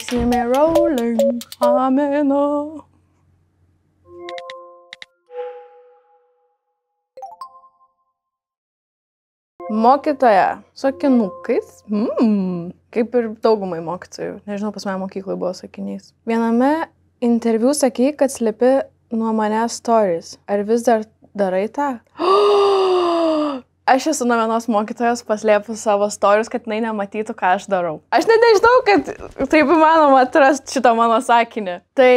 see me rolling, ameno. Mokytoja su akinukais. Kaip ir daugumai mokytojų. Nežinau, pas mane mokykloje buvo sakinys. Viename interviu sakei, kad slepi nuo manęs stories. Ar vis dar darai tą? Aš esu nuo vienos mokytojos paslėpus savo stories, kad jinai nematytų, ką aš darau. Aš net nežinau, kad taip įmanoma atrasti šitą mano sakinį. Tai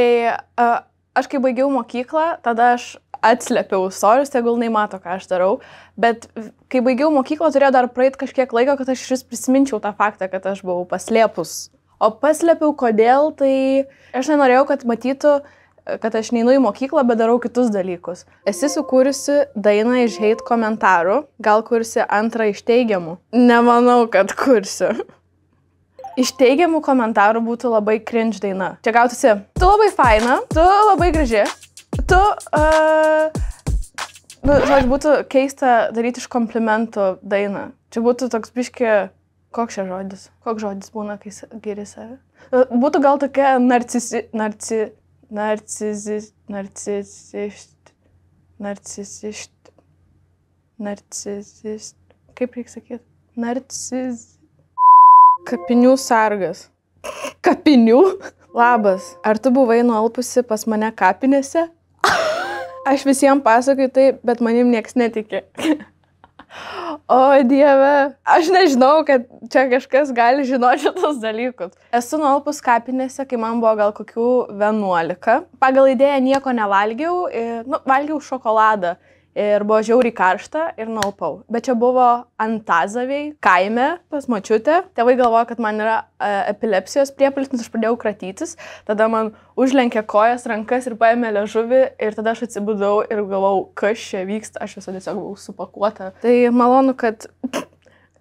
aš kai baigiau mokyklą, tada aš atslėpiau stories, tegul jinai mato, ką aš darau. Bet kai baigiau mokyklą, turėjo dar praeit kažkiek laiko, kad aš vis prisiminčiau tą faktą, kad aš buvau paslėpus. O paslėpiau kodėl, tai aš nenorėjau, kad matytų, kad aš neinu į mokyklą, bet darau kitus dalykus. Esi sukūrusi dainą iš hate komentarų, gal kursi antrą iš teigiamų? Nemanau, kad kursiu. Iš teigiamų komentarų būtų labai cringe daina. Čia gautųsi, tu labai faina, tu labai graži, tu, žodžiu, būtų keista daryti iš komplimentų dainą. Čia būtų toks biški, koks čia žodis? Koks žodis būna, kai giri save? Būtų gal tokia narcisist, kaip reikia sakyti? Kapinių sargas. Kapinių? Labas, ar tu buvai nualpusi pas mane kapinėse? Aš visiems pasakoju taip, bet manim nieks netikė. O Dieve, aš nežinau, kad čia kažkas gali žinoti šitos dalykus. Esu nualpus kapinėse, kai man buvo gal kokių 11. Pagal idėją nieko nevalgiau, valgiau šokoladą ir buvo žiauriai karšta ir nualpau. Bet čia buvo Antazaviai, kaime pas močiutę. Tėvai galvojo, kad man yra epilepsijos priepuolis, aš pradėjau kratytis. Tada man užlenkė kojas, rankas ir paėmė liežuvį ir tada aš atsibudau ir galvau, kas čia vyksta. Aš visą tiesiog buvau supakuota. Tai malonu, kad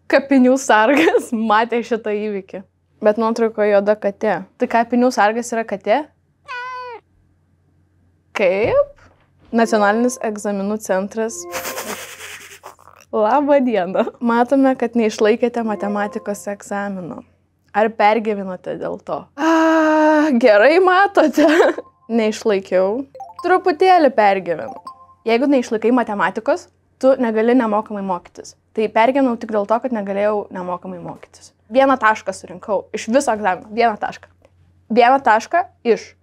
kapinių sargas matė šitą įvykį. Bet nuotraukoje juoda katė. Tai kapinių sargas yra katė? Kaip? Nacionalinis egzaminų centras. Labą dieną. Matome, kad neišlaikėte matematikos egzamino. Ar pergyvenote dėl to? Gerai matote. Neišlaikiau. Truputėlį pergyvenau. Jeigu neišlaikai matematikos, tu negali nemokamai mokytis. Tai pergyvenau tik dėl to, kad negalėjau nemokamai mokytis. 1 tašką surinkau iš viso egzamino. 1 tašką. 1 tašką iš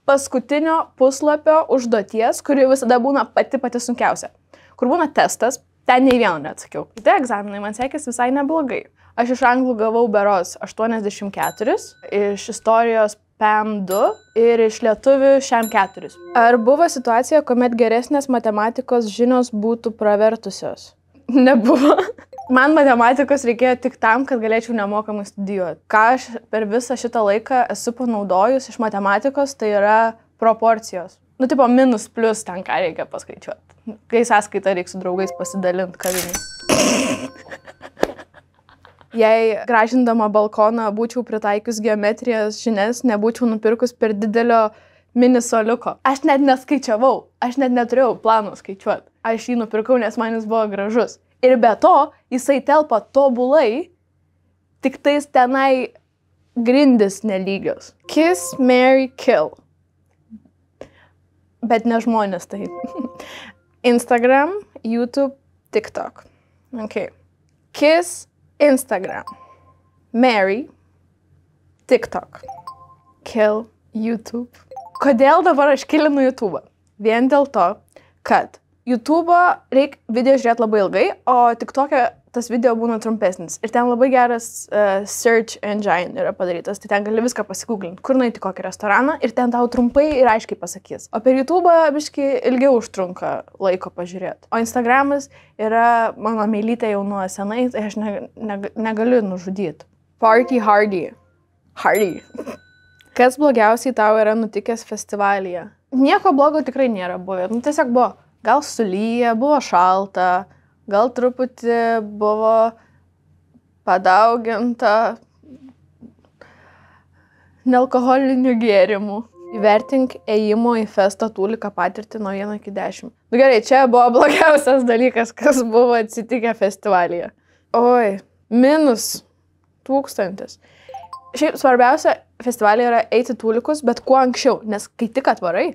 paskutinio puslapio užduoties, kuri visada būna pati sunkiausia. Kur būna testas, ten nei vieno neatsakiau. Tai egzaminai man sekėsi visai neblogai. Aš iš anglų gavau beros 84, iš istorijos PM2 ir iš lietuvių šiam 4. Ar buvo situacija, kuomet geresnės matematikos žinios būtų pravertusios? Nebuvo. Man matematikos reikėjo tik tam, kad galėčiau nemokamai studijuoti. Ką aš per visą šitą laiką esu panaudojus iš matematikos, tai yra proporcijos. Tipo minus plus ten ką reikia paskaičiuoti. Kai sąskaitą reikia su draugais pasidalinti kavinį. Jei gražindama balkoną būčiau pritaikius geometrijos žinias, nebūčiau nupirkus per didelio mini soliuko. Aš net neskaičiavau, aš net neturėjau plano skaičiuoti. Aš jį nupirkau, nes man jis buvo gražus. Ir be to, jisai telpa tobulai, tik tais tenai grindis nelygios. Kiss, marry, kill. Bet ne žmonės tai. Instagram, YouTube, TikTok. Okay. Kiss, Instagram. Marry, TikTok. Kill, YouTube. Kodėl dabar aš kilinu YouTube? Vien dėl to, kad YouTube'o reikia video žiūrėti labai ilgai, o TikTok'e tas video būna trumpesnis. Ir ten labai geras search engine yra padarytas, tai ten gali viską pasigūglinti, kur nueiti kokį restoraną ir ten tau trumpai ir aiškiai pasakys. O per YouTube'ą biškį ilgiau užtrunka laiko pažiūrėti. O Instagramas yra mano meilytė jau nuo senai, tai aš negaliu nužudyti. Party hardy. Hardy. Kas blogiausiai tau yra nutikęs festivalyje? Nieko blogo tikrai nėra buvę. Tiesiog buvo. Gal sulyja, buvo šalta, gal truputį buvo padauginta nealkoholinių gėrimų. Įvertink ėjimo į festą tūliką patirtį nuo 1 iki 10. Gerai, čia buvo blogiausias dalykas, kas buvo atsitikę festivalyje. Oi, -1000. Šiaip svarbiausia, festivalyje yra eiti tūlikus, bet kuo anksčiau, nes kai tik atvarai,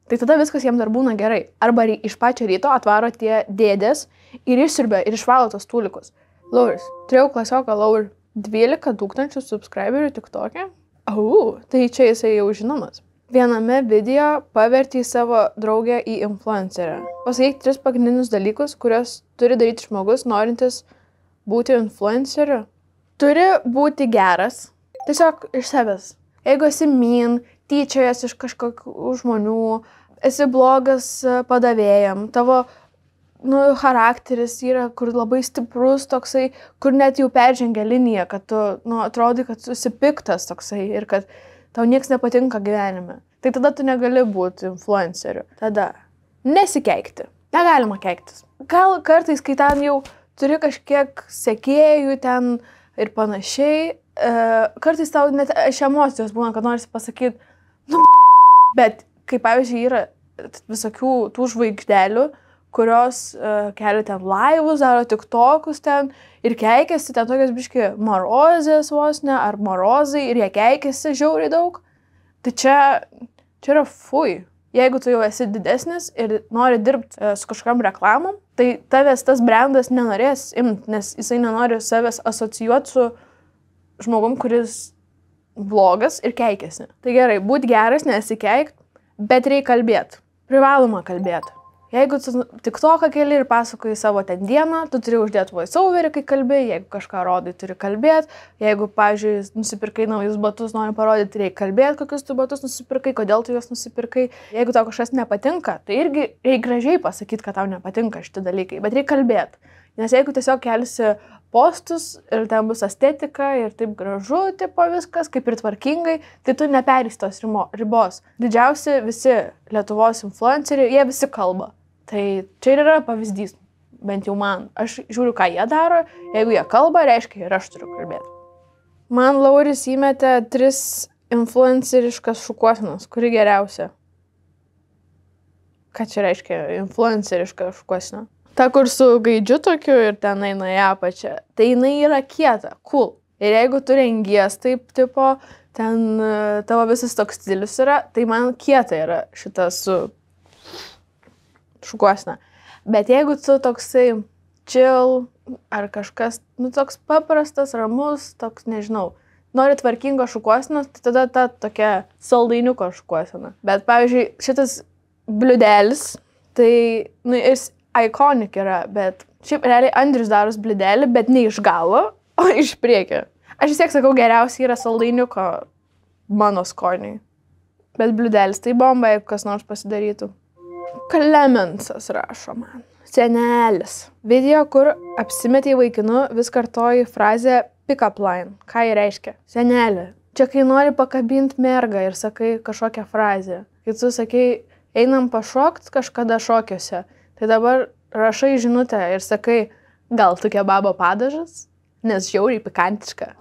tai tada viskas jiems dar būna gerai. Arba iš pačio ryto atvaro tie dėdės ir išsiurbia ir išvalo tos tūlikus. Lauris, turėjau klasioką Laur 12 000 subscriberių TikTok'e. Tai čia jisai jau žinomas. Viename video pavertė savo draugę į influencerę. Pasakyk 3 pagrindinius dalykus, kuriuos turi daryti žmogus, norintis būti influenceriu. Turi būti geras, tiesiog iš savęs. Jeigu esi mean, tyčiojas iš kažkokių žmonių, esi blogas padavėjam, tavo charakteris yra, kur labai stiprus toksai, kur net jau peržengia liniją, kad tu atrodai, kad susipiktas toksai ir kad tau nieks nepatinka gyvenime. Tai tada tu negali būti influenceriu. Tada nesikeikti. Negalima keiktis. Gal kartais, kai ten jau turi kažkiek sekėjų ten ir panašiai, kartais tau net iš emocijos būna, kad norisi pasakyti, bet kaip pavyzdžiui yra visokių tų žvaigždelių, kurios kelia ten laivus, daro tiktokus ten ir keikiasi, ten tokios biški marozės vos ne, ar marozai ir jie keikiasi žiauriai daug. Tai čia yra fui. Jeigu tu jau esi didesnis ir nori dirbti su kažkam reklamom, tai tavęs tas brandas nenorės imti, nes jisai nenori savęs asocijuoti su žmogum, kuris blogas ir keikiasi. Tai gerai, būt geras, nesikeikti, bet reikia kalbėti. Privaloma kalbėti. Jeigu tu TikToką keli ir pasakoji savo ten dieną, tu turi uždėti voiceoverį, kai kalbėjai, jeigu kažką rodai, turi kalbėti. Jeigu, pavyzdžiui, nusipirkai naujus batus, nori parodyti, reikia kalbėti, kokius tu batus nusipirkai, kodėl tu juos nusipirkai. Jeigu tau kažkas nepatinka, tai irgi reikia gražiai pasakyti, kad tau nepatinka šitie dalykai, bet reikia kalbėti. Nes jeigu tiesiog kelsi postus ir ten bus estetika ir taip gražu, tipo viskas, kaip ir tvarkingai, tai tu neperįsi tos ribos. Didžiausi visi Lietuvos influenceriai, jie visi kalba. Tai čia ir yra pavyzdys, bent jau man. Aš žiūriu, ką jie daro, jeigu jie kalba, reiškia ir aš turiu kalbėti. Man Lauris įmetė 3 influenceriškas šukuosenas, kuri geriausia. Ką čia reiškia influenceriška šukuosena? Ta, kur su gaidžiu tokiu ir ten eina į apačią, tai jinai yra kieta, cool. Ir jeigu tu rengies taip, tipo, ten tavo visas toks stilius yra, tai man kieta yra šita su šukuosena. Bet jeigu tu toksai chill ar kažkas, toks paprastas, ramus, toks, nežinau, nori tvarkingo šukuosenos, tai tada ta tokia saldainiuko šukuosena. Bet, pavyzdžiui, šitas bliudelis, tai, jis iconic yra, bet šiaip realiai Andrius daros bliudelį, bet ne iš galo, o iš priekio. Aš vis tiek sakau, geriausiai yra saldainiuko mano skoniui. Bet bliudelis tai bomba, jeigu kas nors pasidarytų. Klemensas rašo man. Senelis. Video, kur apsimetei vaikinu, vis kartoji frazę pick-up line. Ką jį reiškia? Senelė. Čia kai nori pakabinti mergą ir sakai kažkokią frazę. Kai tu sakai, einam pašokt kažkada šokiuose. Tai dabar rašai žinutę ir sakai, gal tu kebabo padažas, nes žiauriai pikantiška.